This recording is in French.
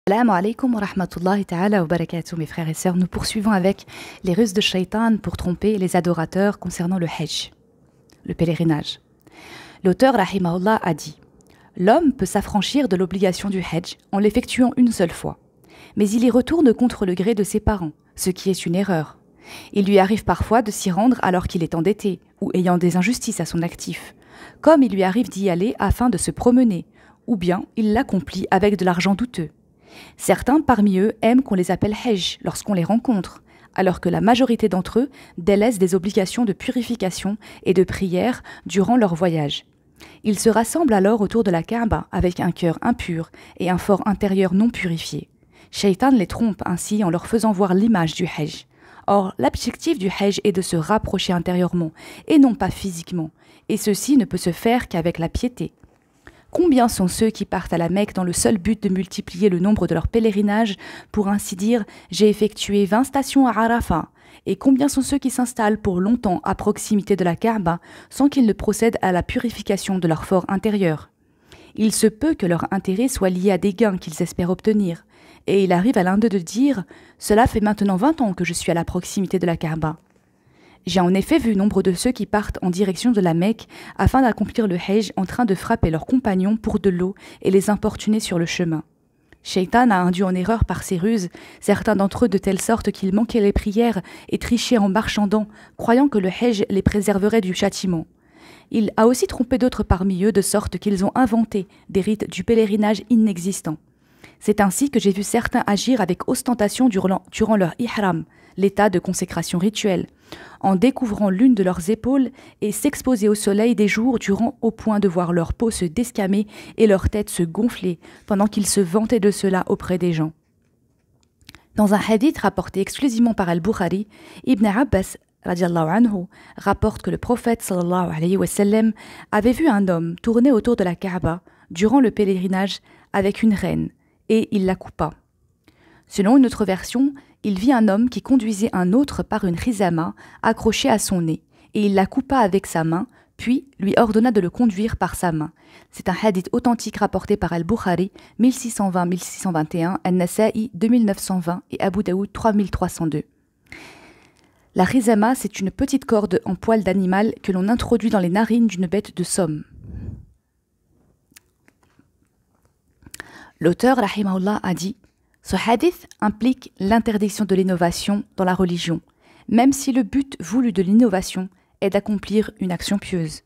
Assalamu alaikum wa rahmatullahi ta'ala wa barakatuh, mes frères et sœurs. Nous poursuivons avec les ruses de Shaitan pour tromper les adorateurs concernant le Hajj, le pèlerinage. L'auteur, rahimahullah, a dit: l'homme peut s'affranchir de l'obligation du Hajj en l'effectuant une seule fois, mais il y retourne contre le gré de ses parents, ce qui est une erreur. Il lui arrive parfois de s'y rendre alors qu'il est endetté ou ayant des injustices à son actif, comme il lui arrive d'y aller afin de se promener, ou bien il l'accomplit avec de l'argent douteux. Certains parmi eux aiment qu'on les appelle Hajj lorsqu'on les rencontre, alors que la majorité d'entre eux délaissent des obligations de purification et de prière durant leur voyage. Ils se rassemblent alors autour de la Kaaba avec un cœur impur et un fort intérieur non purifié. Shaitan les trompe ainsi en leur faisant voir l'image du Hajj. Or, l'objectif du Hajj est de se rapprocher intérieurement et non pas physiquement, et ceci ne peut se faire qu'avec la piété. Combien sont ceux qui partent à la Mecque dans le seul but de multiplier le nombre de leurs pèlerinages, pour ainsi dire, j'ai effectué 20 stations à Arafat, et combien sont ceux qui s'installent pour longtemps à proximité de la Kaaba sans qu'ils ne procèdent à la purification de leur fort intérieur. Il se peut que leur intérêt soit lié à des gains qu'ils espèrent obtenir, et il arrive à l'un d'eux de dire « Cela fait maintenant 20 ans que je suis à la proximité de la Kaaba ». J'ai en effet vu nombre de ceux qui partent en direction de la Mecque afin d'accomplir le Hajj en train de frapper leurs compagnons pour de l'eau et les importuner sur le chemin. Shaitan a induit en erreur par ses ruses certains d'entre eux de telle sorte qu'ils manquaient les prières et trichaient en marchandant, croyant que le Hajj les préserverait du châtiment. Il a aussi trompé d'autres parmi eux de sorte qu'ils ont inventé des rites du pèlerinage inexistants. C'est ainsi que j'ai vu certains agir avec ostentation durant leur ihram, l'état de consécration rituelle, en découvrant l'une de leurs épaules et s'exposer au soleil des jours durant au point de voir leur peau se descamer et leur tête se gonfler pendant qu'ils se vantaient de cela auprès des gens. Dans un hadith rapporté exclusivement par Al-Bukhari, Ibn Abbas radiallahu anhu rapporte que le prophète sallallahu alayhi wa sallam avait vu un homme tourner autour de la Kaaba durant le pèlerinage avec une reine et il la coupa. Selon une autre version, il vit un homme qui conduisait un autre par une rizama accrochée à son nez, et il la coupa avec sa main, puis lui ordonna de le conduire par sa main. C'est un hadith authentique rapporté par Al-Bukhari 1620-1621, An-Nasa'i 2920 et Abu Daoud 3302. La rizama, c'est une petite corde en poil d'animal que l'on introduit dans les narines d'une bête de somme. L'auteur, rahimahullah, a dit: ce hadith implique l'interdiction de l'innovation dans la religion, même si le but voulu de l'innovation est d'accomplir une action pieuse.